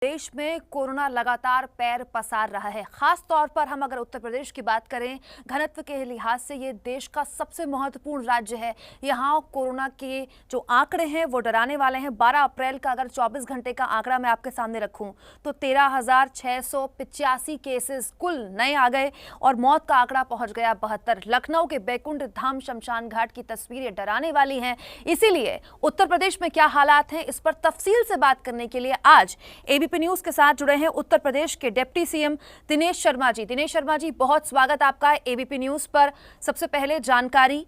देश में कोरोना लगातार पैर पसार रहा है। खास तौर पर हम अगर उत्तर प्रदेश की बात करें, घनत्व के लिहाज से ये देश का सबसे महत्वपूर्ण राज्य है। यहाँ कोरोना के जो आंकड़े हैं वो डराने वाले हैं। 12 अप्रैल का अगर 24 घंटे का आंकड़ा मैं आपके सामने रखूं तो 13,685 केसेस कुल नए आ गए और मौत का आंकड़ा पहुंच गया 72। लखनऊ के बैकुंठ धाम शमशान घाट की तस्वीरें डराने वाली हैं। इसीलिए उत्तर प्रदेश में क्या हालात हैं, इस पर तफसील से बात करने के लिए आज एबीपी न्यूज के साथ जुड़े हैं उत्तर प्रदेश के डिप्टी सीएम दिनेश शर्मा जी। दिनेश शर्मा जी, बहुत स्वागत आपका एबीपी न्यूज पर। सबसे पहले जानकारी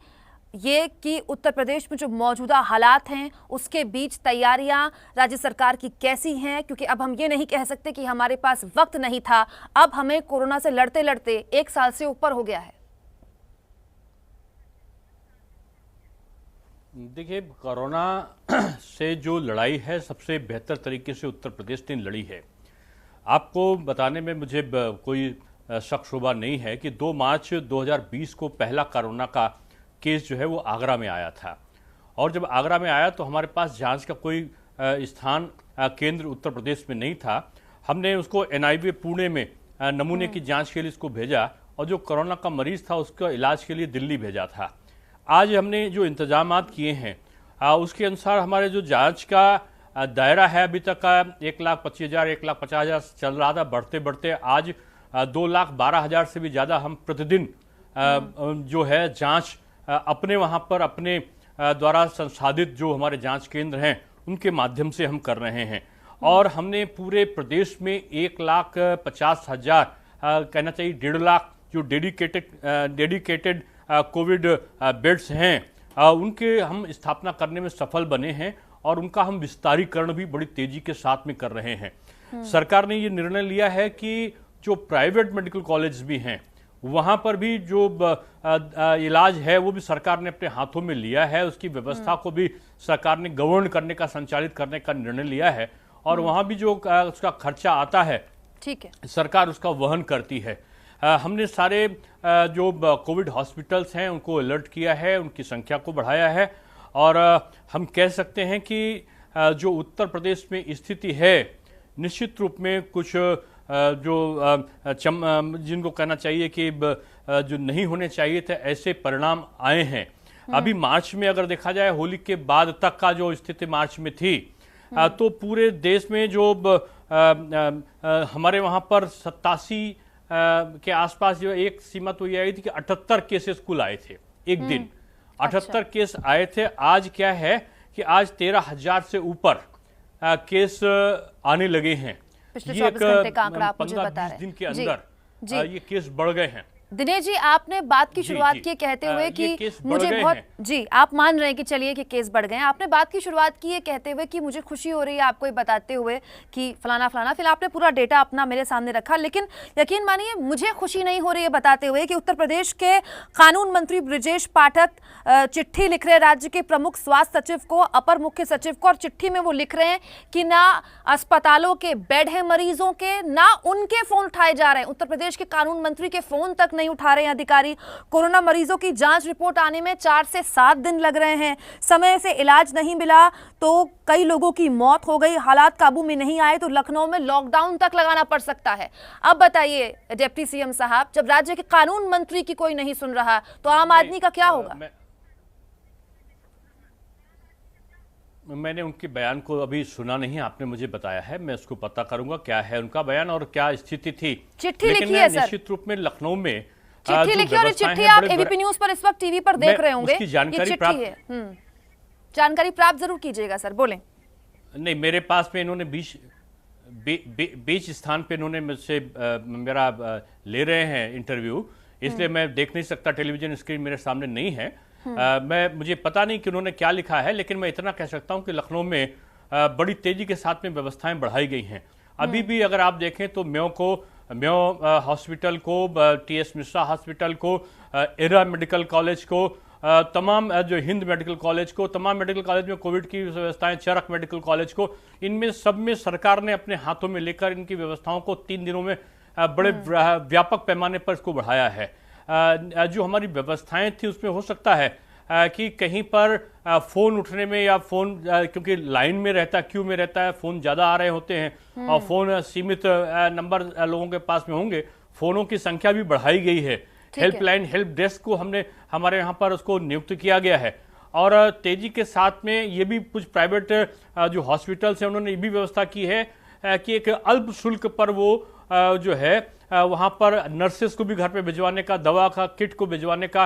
ये कि उत्तर प्रदेश में जो मौजूदा हालात हैं उसके बीच तैयारियां राज्य सरकार की कैसी हैं, क्योंकि अब हम ये नहीं कह सकते कि हमारे पास वक्त नहीं था, अब हमें कोरोना से लड़ते लड़ते 1 साल से ऊपर हो गया है। देखिए, कोरोना से जो लड़ाई है सबसे बेहतर तरीके से उत्तर प्रदेश ने लड़ी है। आपको बताने में मुझे कोई शक शुबा नहीं है कि 2 मार्च 2020 को पहला कोरोना का केस जो है वो आगरा में आया था, और जब आगरा में आया तो हमारे पास जांच का कोई स्थान केंद्र उत्तर प्रदेश में नहीं था। हमने उसको एनआईवी पुणे में नमूने की जांच के लिए इसको भेजा, और जो कोरोना का मरीज था उसका इलाज के लिए दिल्ली भेजा था। आज हमने जो इंतजामात किए हैं उसके अनुसार हमारे जो जांच का दायरा है अभी तक का 1,25,000 1,50,000 चल रहा था। बढ़ते बढ़ते आज 2,12,000 से भी ज़्यादा हम प्रतिदिन जो है जांच अपने वहाँ पर अपने द्वारा संसाधित जो हमारे जांच केंद्र हैं उनके माध्यम से हम कर रहे हैं। और हमने पूरे प्रदेश में 1,50,000 कहना चाहिए 1.5 लाख जो डेडिकेटेड कोविड बेड्स हैं उनके हम स्थापना करने में सफल बने हैं, और उनका हम विस्तारीकरण भी बड़ी तेजी के साथ में कर रहे हैं। सरकार ने ये निर्णय लिया है कि जो प्राइवेट मेडिकल कॉलेज भी हैं वहाँ पर भी जो इलाज है वो भी सरकार ने अपने हाथों में लिया है। उसकी व्यवस्था को भी सरकार ने गवर्न करने का, संचालित करने का निर्णय लिया है, और वहाँ भी जो उसका खर्चा आता है, ठीक है, सरकार उसका वहन करती है। हमने सारे जो कोविड हॉस्पिटल्स हैं उनको अलर्ट किया है, उनकी संख्या को बढ़ाया है, और हम कह सकते हैं कि जो उत्तर प्रदेश में स्थिति है निश्चित रूप में कुछ जो जिनको कहना चाहिए कि जो नहीं होने चाहिए थे ऐसे परिणाम आए हैं। अभी मार्च में अगर देखा जाए, होली के बाद तक का जो स्थिति मार्च में थी, तो पूरे देश में जो हमारे वहाँ पर 87 के आसपास जो एक सीमा तो ये आई थी कि 78 केसेस कुल आए थे एक दिन। 78 केस आए थे। आज क्या है कि आज 13,000 से ऊपर केस आने लगे हैं। पिछले 24 घंटे का आंकड़ा आप मुझे बता रहे हैं। 15-20 दिन के अंदर ये केस बढ़ गए हैं। दिनेश जी, आपने बात की शुरुआत की कहते हुए कि मुझे बहुत जी आप मान रहे हैं कि चलिए कि केस बढ़ गए हैं। आपने बात की शुरुआत की है कहते हुए कि मुझे खुशी हो रही है आपको ये बताते हुए कि फलाना फलाना, फिर आपने पूरा डेटा अपना मेरे सामने रखा, लेकिन यकीन मानिए मुझे खुशी नहीं हो रही है बताते हुए कि उत्तर प्रदेश के कानून मंत्री ब्रजेश पाठक चिट्ठी लिख रहे हैं राज्य के प्रमुख स्वास्थ्य सचिव को, अपर मुख्य सचिव को, और चिट्ठी में वो लिख रहे हैं कि ना अस्पतालों के बेड है मरीजों के, ना उनके फोन उठाए जा रहे हैं। उत्तर प्रदेश के कानून मंत्री के फोन तक नहीं उठा रहे हैं अधिकारी। कोरोना मरीजों की जांच रिपोर्ट आने में 4 से 7 दिन लग रहे हैं। समय से इलाज नहीं मिला तो कई लोगों की मौत हो गई। हालात काबू में नहीं आए तो लखनऊ में लॉकडाउन तक लगाना पड़ सकता है। अब बताइए डिप्टी सीएम साहब, जब राज्य के कानून मंत्री की कोई नहीं सुन रहा तो आम आदमी का क्या होगा? मैंने उनके बयान को अभी सुना नहीं, आपने मुझे बताया है, मैं उसको पता करूंगा क्या है उनका बयान और क्या स्थिति थी। चिट्ठी लिखी है सर, निश्चित रूप में लखनऊ में चिट्ठी लिखी, और चिट्ठी आप एबीपी न्यूज पर इस वक्त टीवी पर देख रहे होंगे। जानकारी प्राप्त जानकारी प्राप्त जरूर कीजिएगा सर, बोलें। नहीं, मेरे पास में इन्होंने बीच स्थान पे इन्होंने मुझसे मेरा ले रहे हैं इंटरव्यू, इसलिए मैं देख नहीं सकता, टेलीविजन स्क्रीन मेरे सामने नहीं है। मुझे पता नहीं कि उन्होंने क्या लिखा है, लेकिन मैं इतना कह सकता हूं कि लखनऊ में बड़ी तेजी के साथ में व्यवस्थाएं बढ़ाई गई हैं। अभी भी अगर आप देखें तो म्यो हॉस्पिटल को, टीएस मिश्रा हॉस्पिटल को, एरा मेडिकल कॉलेज को, तमाम जो हिंद मेडिकल कॉलेज को, तमाम मेडिकल कॉलेज में कोविड की व्यवस्थाएं, चरक मेडिकल कॉलेज को, इनमें सब में सरकार ने अपने हाथों में लेकर इनकी व्यवस्थाओं को 3 दिनों में बड़े व्यापक पैमाने पर इसको बढ़ाया है। जो हमारी व्यवस्थाएं थी उसमें हो सकता है कि कहीं पर फोन उठने में या फोन क्योंकि लाइन में रहता है, क्यू में रहता है, फोन ज्यादा आ रहे होते हैं और फोन सीमित नंबर लोगों के पास में होंगे, फोनों की संख्या भी बढ़ाई गई है। हेल्पलाइन, हेल्प डेस्क को हमने हमारे यहाँ पर उसको नियुक्त किया गया है और तेजी के साथ में ये भी कुछ प्राइवेट जो हॉस्पिटल्स हैं उन्होंने ये भी व्यवस्था की है कि एक अल्प शुल्क पर वो जो है वहां पर नर्सेस को भी घर पे भिजवाने का, दवा का किट को भिजवाने का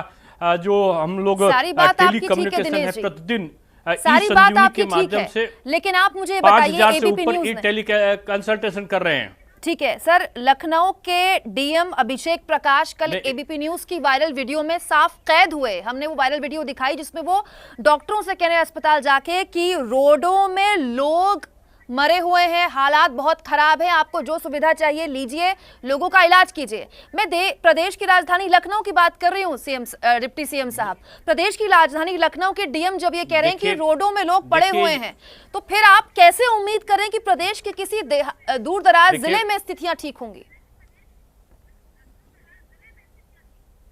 जो हम लोग टेली कम्युनिकेशन है प्रतिदिन सारी बात आपकी के माध्यम से, लेकिन आप मुझे बताइए, 5,000 से ऊपर टेली कंसल्टेशन कर रहे हैं। ठीक है सर, लखनऊ के डीएम अभिषेक प्रकाश कल एबीपी न्यूज की वायरल वीडियो में साफ कैद हुए। हमने वो वायरल वीडियो दिखाई जिसमें वो डॉक्टरों से कह रहे हैं अस्पताल जाके कि रोडों में लोग मरे हुए हैं, हालात बहुत खराब है, आपको जो सुविधा चाहिए लीजिए, लोगों का इलाज कीजिए। मैं प्रदेश की राजधानी लखनऊ की बात कर रही हूँ। डिप्टी सीएम साहब, प्रदेश की राजधानी लखनऊ के डीएम जब ये कह रहे हैं कि रोडों में लोग पड़े हुए हैं, तो फिर आप कैसे उम्मीद करें कि प्रदेश के किसी दूर दराज जिले में स्थितियां ठीक होंगी?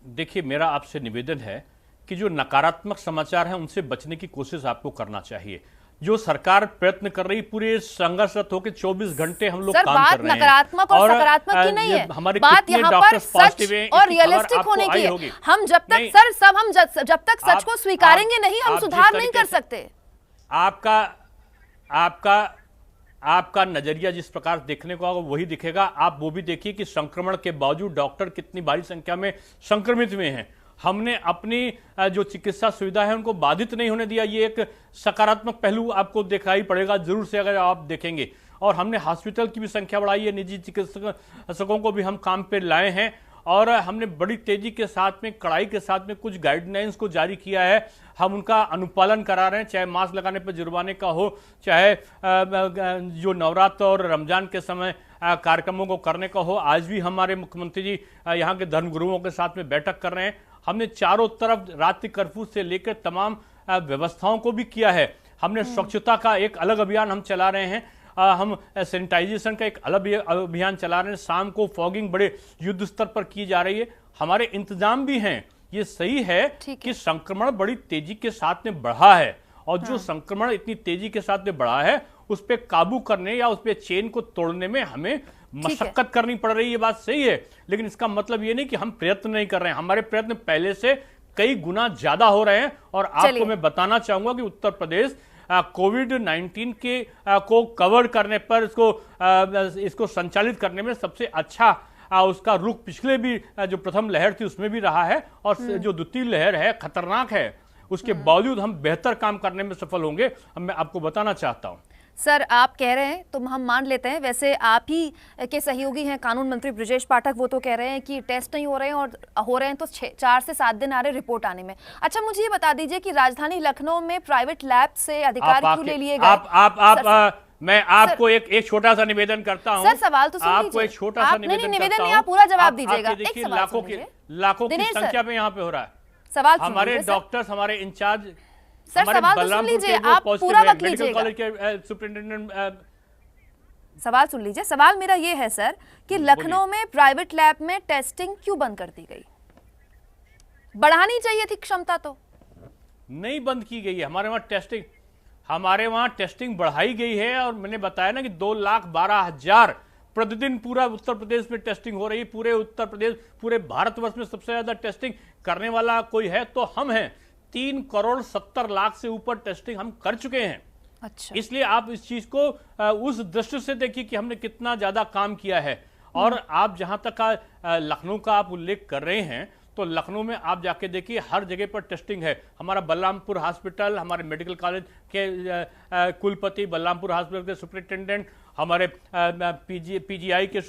देखिए, मेरा आपसे निवेदन है कि जो नकारात्मक समाचार है उनसे बचने की कोशिश आपको करना चाहिए। जो सरकार प्रयत्न कर रही, पूरे संघर्षरत होकर 24 घंटे हम लोग काम कर रहे हैं। नकारात्मक और सकारात्मक की नहीं है, हमारे बात यहाँ पर सच और रियलिस्टिक होने की है। हम जब तक सर सब हम जब तक सच को स्वीकारेंगे नहीं, हम सुधार नहीं कर सकते। आपका नजरिया जिस प्रकार देखने को होगा वही दिखेगा। आप वो भी देखिए कि संक्रमण के बावजूद डॉक्टर कितनी भारी संख्या में संक्रमित में हैं। हमने अपनी जो चिकित्सा सुविधा है उनको बाधित नहीं होने दिया। ये एक सकारात्मक पहलू आपको दिखाई पड़ेगा जरूर से अगर आप देखेंगे। और हमने हॉस्पिटल की भी संख्या बढ़ाई है, निजी चिकित्सकों को भी हम काम पे लाए हैं और हमने बड़ी तेजी के साथ में, कड़ाई के साथ में कुछ गाइडलाइंस को जारी किया है। हम उनका अनुपालन करा रहे हैं, चाहे मास्क लगाने पर जुर्माने का हो, चाहे जो नवरात्र और रमजान के समय कार्यक्रमों को करने का हो। आज भी हमारे मुख्यमंत्री जी यहाँ के धर्मगुरुओं के साथ में बैठक कर रहे हैं। हमने चारों तरफ रात्रि कर्फ्यू से लेकर तमाम व्यवस्थाओं को भी किया है। हमने स्वच्छता का एक अलग अभियान हम चला रहे हैं। हम सैनिटाइजेशन का एक अलग अभियान चला रहे हैं। शाम को फॉगिंग बड़े युद्ध स्तर पर की जा रही है। हमारे इंतजाम भी हैं। ये सही है कि संक्रमण बड़ी तेजी के साथ में बढ़ा है और जो संक्रमण इतनी तेजी के साथ में बढ़ा है उस पर काबू करने या उस पर चेन को तोड़ने में हमें मशक्कत करनी पड़ रही है। ये बात सही है, लेकिन इसका मतलब ये नहीं कि हम प्रयत्न नहीं कर रहे हैं। हमारे प्रयत्न पहले से कई गुना ज्यादा हो रहे हैं। और आपको मैं बताना चाहूंगा कि उत्तर प्रदेश कोविड-19 के को कवर करने पर इसको संचालित करने में सबसे अच्छा उसका रुख पिछले भी जो प्रथम लहर थी उसमें भी रहा है और जो द्वितीय लहर है खतरनाक है, उसके बावजूद हम बेहतर काम करने में सफल होंगे। मैं आपको बताना चाहता हूं। सर, आप कह रहे हैं तो हम मान लेते हैं, वैसे आप ही के सहयोगी हैं कानून मंत्री ब्रजेश पाठक, वो तो कह रहे हैं कि टेस्ट नहीं हो रहे हैं और हो रहे हैं तो 4 से 7 दिन आ रहे रिपोर्ट आने में। अच्छा, मुझे ये बता दीजिए कि राजधानी लखनऊ में प्राइवेट लैब से अधिकार क्यों ले लिए गए? मैं आपको एक छोटा सा निवेदन करता हूं। सर, सवाल तो सुन लीजिए। आपको एक छोटा सा निवेदन नहीं, आप पूरा जवाब दीजिएगा। लाखों की संख्या में यहाँ पे हो रहा है सवाल। हमारे डॉक्टर्स, हमारे इंचार्ज, सर सवाल तो सुन लीजिए, आप पूरा वक्त लीजिएगा। कॉलेज के सुपरिटेंडेंट, सवाल सुन लीजिए। सवाल मेरा ये है सर कि लखनऊ में प्राइवेट लैब में टेस्टिंग क्यों बंद कर दी गई? बढ़ानी चाहिए थी क्षमता, तो नहीं बंद की गई है। हमारे वहां टेस्टिंग बढ़ाई गई है और मैंने बताया ना कि 2,12,000 प्रतिदिन पूरा उत्तर प्रदेश में टेस्टिंग हो रही है। पूरे उत्तर प्रदेश, पूरे भारतवर्ष में सबसे ज्यादा टेस्टिंग करने वाला कोई है तो हम हैं। 3,70,00,000 से ऊपर टेस्टिंग हम कर चुके हैं। अच्छा। इसलिए आप इस चीज को उस दृष्टि से देखिए कि हमने कितना ज्यादा काम किया है। और आप जहां तक लखनऊ का आप उल्लेख कर रहे हैं तो लखनऊ में आप जाके देखिए हर जगह पर टेस्टिंग है। हमारा बलरामपुर हॉस्पिटल, हमारे मेडिकल कॉलेज के कुलपति, बलरामपुर हॉस्पिटल के सुपरिटेंडेंट, हमारे पीजीआई के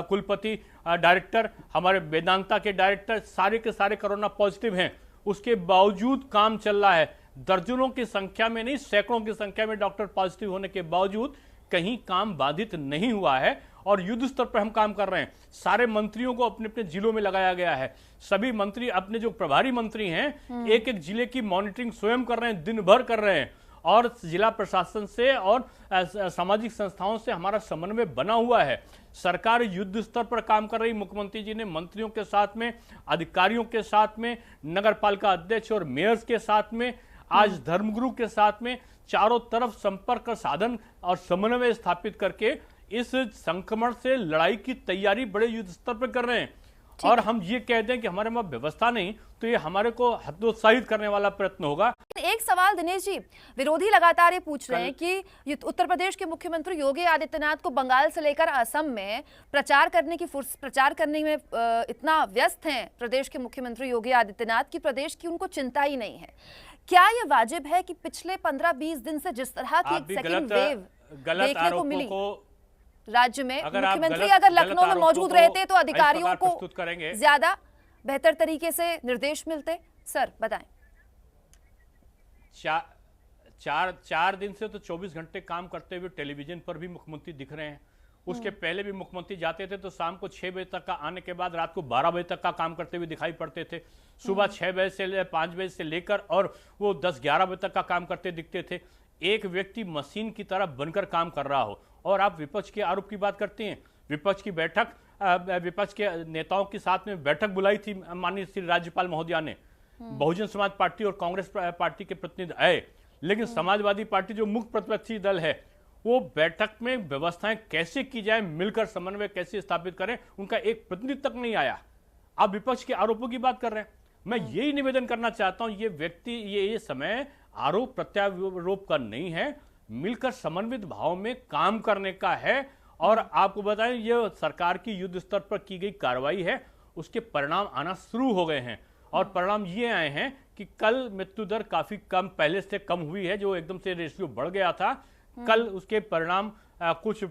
कुलपति डायरेक्टर, हमारे वेदांता के डायरेक्टर, सारे के सारे कोरोना पॉजिटिव हैं। उसके बावजूद काम चल रहा है। दर्जनों की संख्या में नहीं, सैकड़ों की संख्या में डॉक्टर पॉजिटिव होने के बावजूद कहीं काम बाधित नहीं हुआ है और युद्ध स्तर पर हम काम कर रहे हैं। सारे मंत्रियों को अपने अपने जिलों में लगाया गया है। सभी मंत्री, अपने जो प्रभारी मंत्री हैं, एक एक जिले की मॉनिटरिंग स्वयं कर रहे हैं, दिन भर कर रहे हैं और जिला प्रशासन से और सामाजिक संस्थाओं से हमारा समन्वय बना हुआ है। सरकार युद्ध स्तर पर काम कर रही, मुख्यमंत्री जी ने मंत्रियों के साथ में, अधिकारियों के साथ में, नगर पालिका अध्यक्ष और मेयर्स के साथ में, आज धर्मगुरु के साथ में चारों तरफ संपर्क का साधन और समन्वय स्थापित करके इस संक्रमण से लड़ाई की तैयारी बड़े युद्ध स्तर पर कर रहे हैं। और हम ये कह दें कि हमारे वहां व्यवस्था नहीं, तो ये हमारे को हतोत्साहित करने वाला प्रयत्न होगा। एक सवाल दिनेश जी, विरोधी लगातार ये पूछ रहे हैं कि उत्तर प्रदेश के मुख्यमंत्री योगी आदित्यनाथ को बंगाल से लेकर असम में प्रचार करने में इतना व्यस्त हैं प्रदेश के मुख्यमंत्री योगी आदित्यनाथ की प्रदेश की उनको चिंता ही नहीं है। क्या ये वाजिब है कि पिछले 15-20 दिन से जिस तरह की एक सेकंड वेव देखने को मिली राज्य में, मुख्यमंत्री अगर लखनऊ में मौजूद रहते तो अधिकारियों को ज्यादा बेहतर तरीके से निर्देश मिलते? सर बताएं। चार दिन से तो 24 घंटे काम करते हुए टेलीविजन पर भी मुख्यमंत्री दिख रहे हैं। उसके पहले भी मुख्यमंत्री जाते थे तो शाम को 6 बजे तक का, आने के बाद रात को 12 बजे तक का काम करते हुए दिखाई पड़ते थे। सुबह 6 बजे से 5 बजे से लेकर और वो 10-11 बजे तक का काम करते दिखते थे। एक व्यक्ति मशीन की तरह बनकर काम कर रहा हो और आप विपक्ष के आरोप की बात करते हैं। विपक्ष की बैठक, विपक्ष के नेताओं के साथ में बैठक बुलाई थी माननीय श्री राज्यपाल महोदया ने। बहुजन समाज पार्टी और कांग्रेस पार्टी के प्रतिनिधि आए, लेकिन समाजवादी पार्टी जो मुख्य प्रतिपक्षी दल है वो बैठक में व्यवस्थाएं कैसे की जाए, मिलकर समन्वय कैसे स्थापित करें, उनका एक प्रतिनिधि तक नहीं आया। आप विपक्ष के आरोपों की बात कर रहे हैं। मैं यही निवेदन करना चाहता हूं, ये व्यक्ति, ये समय आरोप प्रत्यारोप का नहीं है, मिलकर समन्वित भाव में काम करने का है। और आपको बताएं, ये सरकार की युद्ध स्तर पर की गई कार्रवाई है, उसके परिणाम आना शुरू हो गए हैं। और परिणाम ये आए हैं कि कल मृत्यु दर काफी कम, पहले से कम हुई है, जो एकदम से रेशियो बढ़ गया था, कल उसके परिणाम कुछ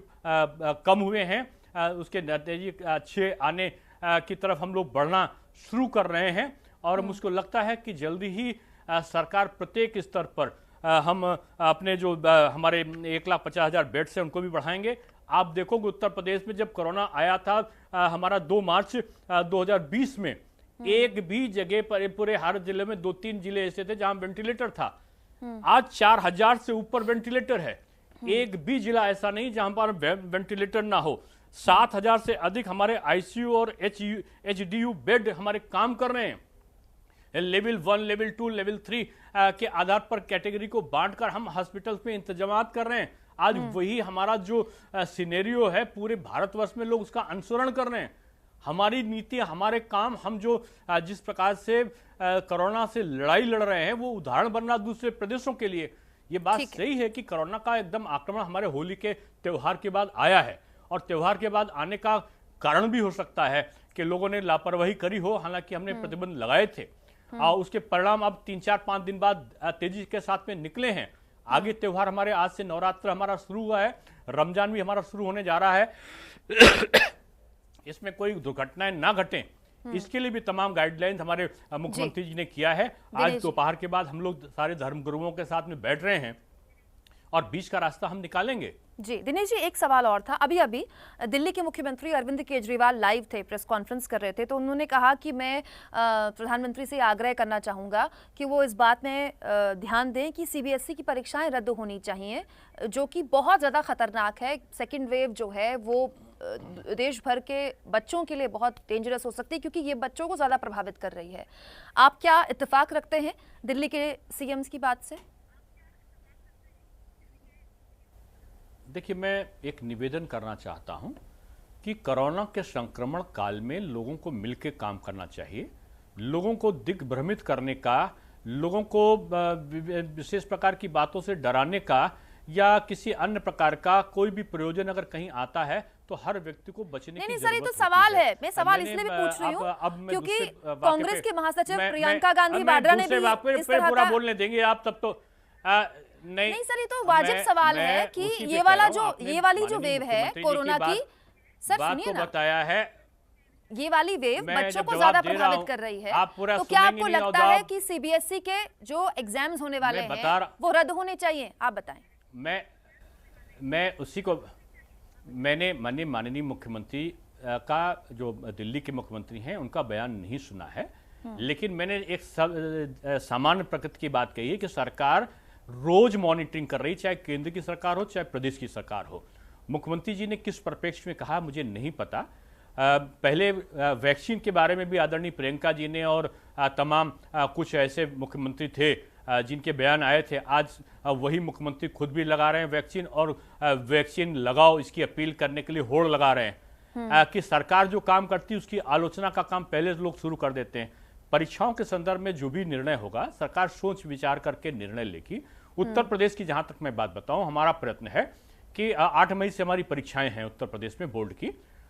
कम हुए हैं। उसके नतीजे अच्छे आने की तरफ हम लोग बढ़ना शुरू कर रहे हैं। और मुझको लगता है कि जल्दी ही सरकार प्रत्येक स्तर पर हम अपने जो हमारे 1,50,000 बेड्स हैं उनको भी बढ़ाएंगे। आप देखोगे उत्तर प्रदेश में जब कोरोना आया था हमारा 2 मार्च 2020 में, एक भी जगह पर, पूरे हर जिले में 2-3 जिले ऐसे थे जहां वेंटिलेटर था। आज 4,000 से ऊपर वेंटिलेटर है। एक भी जिला ऐसा नहीं जहां पर वेंटिलेटर ना हो। 7,000 से अधिक हमारे आईसीयू और एचडीयू बेड हमारे काम कर रहे हैं। लेवल 1, लेवल 2, लेवल 3 के आधार पर कैटेगरी को बांटकर हम हॉस्पिटल में इंतजाम कर रहे हैं। आज वही हमारा जो सिनेरियो है पूरे भारतवर्ष में, लोग उसका अनुसरण कर रहे हैं। हमारी नीति, हमारे काम, हम जो जिस प्रकार से कोरोना से लड़ाई लड़ रहे हैं वो उदाहरण बन रहा दूसरे प्रदेशों के लिए। ये बात सही है कि कोरोना का एकदम आक्रमण हमारे होली के त्योहार के बाद आया है, और त्योहार के बाद आने का कारण भी हो सकता है कि लोगों ने लापरवाही करी हो, हालांकि हमने प्रतिबंध लगाए थे। और उसके परिणाम अब 3-4-5 दिन बाद तेजी के साथ में निकले हैं। आगे त्योहार हमारे, आज से नवरात्र हमारा शुरू हुआ है, रमजान भी हमारा शुरू होने जा रहा है। इसमें कोई दुर्घटनाएं ना घटें, इसके लिए भी तमाम गाइडलाइंस हमारे मुख्यमंत्री जी ने किया है। आज दोपहर के बाद हम लोग सारे धर्मगुरुओं के साथ में बैठ रहे हैं और बीच का रास्ता हम निकालेंगे। जी दिनेश जी, एक सवाल और था। अभी दिल्ली के मुख्यमंत्री अरविंद केजरीवाल लाइव थे, प्रेस कॉन्फ्रेंस कर रहे थे, तो उन्होंने कहा कि मैं प्रधानमंत्री से आग्रह करना चाहूँगा कि वो इस बात में ध्यान दें कि सीबीएसई की परीक्षाएं रद्द होनी चाहिए, जो कि बहुत ज़्यादा खतरनाक है। सेकेंड वेव जो है वो देश भर के बच्चों के लिए बहुत डेंजरस हो सकती है, क्योंकि ये बच्चों को ज़्यादा प्रभावित कर रही है। आप क्या इत्तेफाक रखते हैं दिल्ली के सीएम की बात से? देखिए, मैं एक निवेदन करना चाहता हूं कि कोरोना के संक्रमण काल में लोगों को मिलकर काम करना चाहिए। लोगों को दिग्भ्रमित करने का, लोगों को विशेष प्रकार की बातों से डराने का या किसी अन्य प्रकार का कोई भी प्रयोजन अगर कहीं आता है तो हर व्यक्ति को बचने की जरूरत सर, ये तो सवाल है। मैं सवाल इसलिए भी पूछ रही हूँ क्योंकि कांग्रेस के महासचिव प्रियंका गांधी वाड्रा ने भी इस तरह पूरा बोलने देंगे आप तब तो नहीं सर, ये तो वाजिब सवाल है कि ये वाली जो वेव है कोरोना की, सर सुनिए ना, बताया है ये वाली वेव बच्चों को ज्यादा प्रभावित कर रही है। तो क्या आपको लगता है कि सीबीएसई के जो एग्जाम्स होने वाले हैं वो रद्द होने चाहिए? आप बताएं। मैं उसी को, मैंने माननीय मुख्यमंत्री का, जो दिल्ली के मुख्यमंत्री हैं, उनका बयान नहीं सुना है, लेकिन मैंने एक सामान्य प्रकृति की बात कही है कि सरकार रोज मॉनिटरिंग कर रही, चाहे केंद्र की सरकार हो चाहे प्रदेश की सरकार हो। मुख्यमंत्री जी ने किस परिप्रेक्ष्य में कहा मुझे नहीं पता। पहले वैक्सीन के बारे में भी आदरणीय प्रियंका जी ने और तमाम कुछ ऐसे मुख्यमंत्री थे जिनके बयान आए थे, आज वही मुख्यमंत्री खुद भी लगा रहे हैं वैक्सीन, और वैक्सीन लगाओ इसकी अपील करने के लिए होड़ लगा रहे हैं कि सरकार जो काम करती है उसकी आलोचना का काम पहले लोग शुरू कर देते हैं। परीक्षाओं के संदर्भ में जो भी निर्णय होगा सरकार सोच विचार करके निर्णय लेगी। उत्तर प्रदेश की जहां तक मैं बात बताऊं, हमारा प्रयत्न है कि 8 मई से हमारी परीक्षाएं हैं उत्तर प्रदेश में बोर्ड की।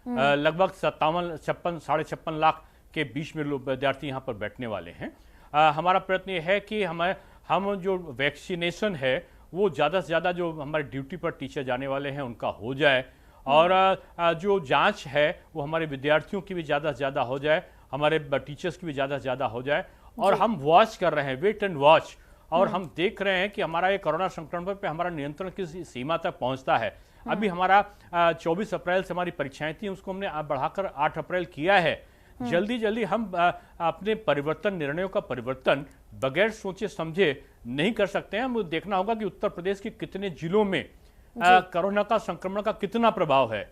लगभग 56 लाख के बीच में लोग विद्यार्थी यहाँ पर बैठने वाले हैं। हमारा प्रयत्न ये है कि हम जो वैक्सीनेशन है वो ज़्यादा से ज़्यादा जो हमारे ड्यूटी पर टीचर जाने वाले हैं उनका हो जाए, और जो जांच है वो हमारे विद्यार्थियों की भी ज़्यादा से ज़्यादा हो जाए, हमारे टीचर्स की भी ज़्यादा से ज़्यादा हो जाए। और हम वॉच कर रहे हैं, वेट एंड वॉच, और हम देख रहे हैं कि हमारा ये कोरोना संक्रमण पे हमारा नियंत्रण किस सीमा तक पहुंचता है। अभी हमारा 24 अप्रैल से हमारी परीक्षाएं थी, उसको हमने बढ़ाकर 8 अप्रैल किया है। जल्दी हम अपने परिवर्तन, निर्णयों का परिवर्तन बगैर सोचे समझे नहीं कर सकते हैं। हमें देखना होगा कि उत्तर प्रदेश के कितने जिलों में कोरोना का संक्रमण का कितना प्रभाव है,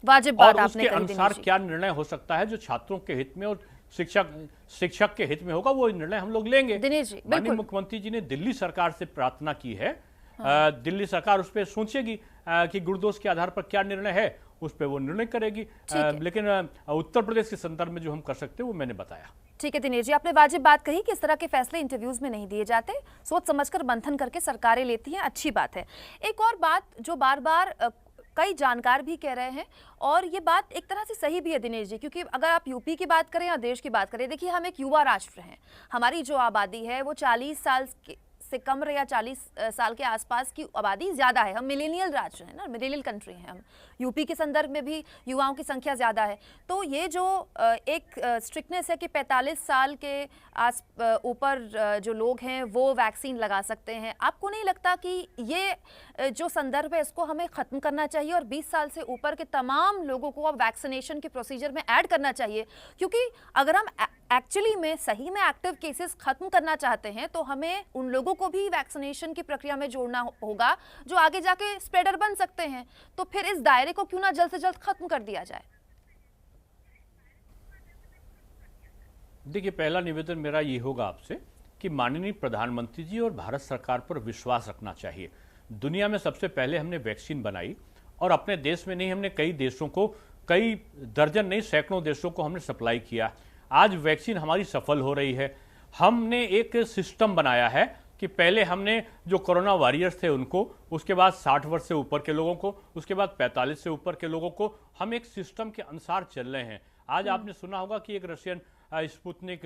वाजिब बात और आपने उसके कही अनुसार दिनेश जी। क्या निर्णय हो सकता है जो छात्रों के हित में और शिक्षक के हित में होगा, वो निर्णय हम लोग लेंगे। दिनेश जी, माननीय बिल्कुल। मुख्यमंत्री जी ने दिल्ली सरकार से प्रार्थना की है। दिल्ली सरकार उस पर सोचेगी कि गुणदोष के आधार पर क्या निर्णय है, उस पर वो निर्णय करेगी। लेकिन उत्तर प्रदेश के संदर्भ में जो हम कर सकते हैं वो मैंने बताया। ठीक है दिनेश जी, आपने वाजिब बात कही कि इस तरह के फैसले इंटरव्यूज में नहीं दिए जाते, सोच समझकर मंथन करके सरकारें लेती हैं, अच्छी बात है। एक और बात जो बार बार कई जानकार भी कह रहे हैं, और ये बात एक तरह से सही भी है दिनेश जी, क्योंकि अगर आप यूपी की बात करें या देश की बात करें, देखिए हम एक युवा राष्ट्र हैं, हमारी जो आबादी है वो 40 साल से कम या 40 साल के आसपास की आबादी ज़्यादा है। हम मिलेनियल राज्य हैं ना, मिलेनियल कंट्री हैं हम। यूपी के संदर्भ में भी युवाओं की संख्या ज़्यादा है। तो ये जो एक स्ट्रिक्टनेस है कि 45 साल के ऊपर जो लोग हैं वो वैक्सीन लगा सकते हैं, आपको नहीं लगता कि ये जो संदर्भ है इसको हमें ख़त्म करना चाहिए और 20 साल से ऊपर के तमाम लोगों को अब वैक्सीनेशन के प्रोसीजर में ऐड करना चाहिए? क्योंकि अगर हम एक्चुअली में सही में एक्टिव केसेस खत्म करना चाहते हैं तो हमें उन लोगों को भी वैक्सीनेशन की प्रक्रिया में जोड़ना होगा जो आगे जाके स्प्रेडर बन सकते हैं। तो फिर इस दायरे को क्यों ना जल्द से जल्द खत्म कर दिया जाए? देखिए, पहला निवेदन मेरा ये होगा आपसे कि माननीय प्रधानमंत्री जी और भारत सरकार पर विश्वास रखना चाहिए। दुनिया में सबसे पहले हमने वैक्सीन बनाई, और अपने देश में नहीं, हमने कई देशों को, कई दर्जन नहीं सैकड़ों देशों को हमने सप्लाई किया। आज वैक्सीन हमारी सफल हो रही है। हमने एक सिस्टम बनाया है कि पहले हमने जो कोरोना वॉरियर्स थे उनको, उसके बाद 60 वर्ष से ऊपर के लोगों को, उसके बाद 45 से ऊपर के लोगों को, हम एक सिस्टम के अनुसार चल रहे हैं। आज आपने सुना होगा कि एक रशियन स्पुतनिक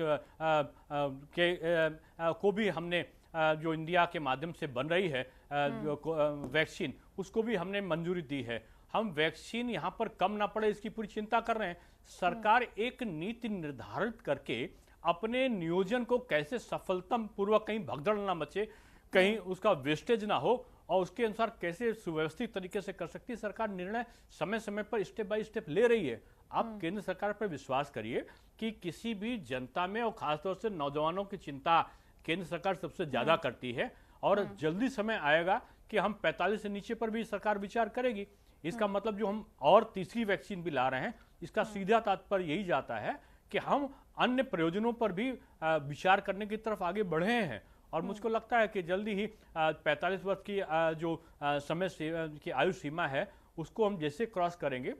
को भी हमने जो इंडिया के माध्यम से बन रही है वैक्सीन, उसको भी हमने मंजूरी दी है। हम वैक्सीन यहाँ पर कम ना पड़े इसकी पूरी चिंता कर रहे हैं। सरकार एक नीति निर्धारित करके अपने नियोजन को कैसे सफलतापूर्वक, कहीं भगदड़ ना मचे, कहीं उसका वेस्टेज ना हो, और उसके अनुसार कैसे सुव्यवस्थित तरीके से कर सकती है। सरकार निर्णय समय समय पर स्टेप बाय स्टेप ले रही है। आप केंद्र सरकार पर विश्वास करिए कि किसी भी जनता में, और खासतौर से नौजवानों की चिंता केंद्र सरकार सबसे ज्यादा करती है, और जल्दी समय आएगा कि हम 45 से नीचे पर भी सरकार विचार करेगी। इसका मतलब जो हम और तीसरी वैक्सीन भी ला रहे हैं, इसका सीधा तात्पर्य यही जाता है कि हम अन्य प्रयोजनों पर भी विचार करने की तरफ आगे बढ़े हैं। और मुझको लगता है कि जल्दी ही 45 वर्ष की जो समय की आयु सीमा है उसको हम जैसे क्रॉस करेंगे,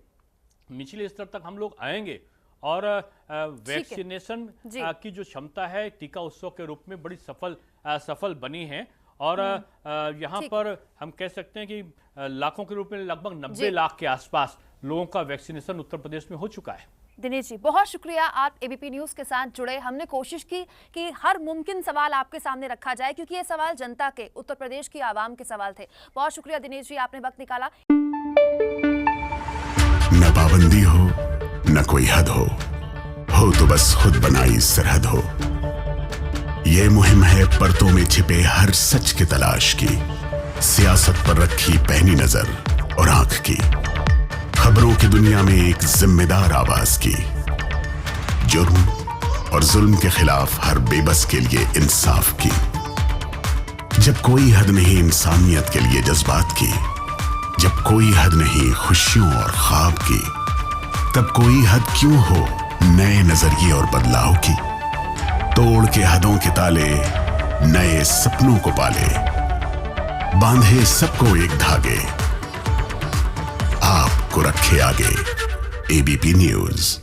निचले स्तर तक हम लोग आएंगे। और वैक्सीनेशन की जो क्षमता है टीका उत्सव के रूप में बड़ी सफल बनी है। और यहाँ पर हम कह सकते हैं कि लाखों के रूप में लगभग 90 लाख के आसपास लोगों का वैक्सीनेशन उत्तर प्रदेश में हो चुका है। दिनेश जी, बहुत शुक्रिया, आप एबीपी न्यूज के साथ जुड़े। हमने कोशिश की कि हर मुमकिन सवाल आपके सामने रखा जाए, क्योंकि ये सवाल जनता के, उत्तर प्रदेश की आवाम के सवाल थे। बहुत शुक्रिया दिनेश जी, आपने वक्त निकाला। न पाबंदी हो न कोई हद हो तो बस खुद बनाई सरहद हो। ये मुहिम है परतों में छिपे हर सच की तलाश की, सियासत पर रखी पैनी नजर और आंख की, खबरों की दुनिया में एक जिम्मेदार आवाज की, जुर्म और जुल्म के खिलाफ हर बेबस के लिए इंसाफ की। जब कोई हद नहीं इंसानियत के लिए जज्बात की, जब कोई हद नहीं खुशियों और ख्वाब की, तब कोई हद क्यों हो नए नजरिए और बदलाव की। तोड़ के हदों के ताले नए सपनों को पाले, बांधे सबको एक धागे, आपको रखे आगे। ABP news.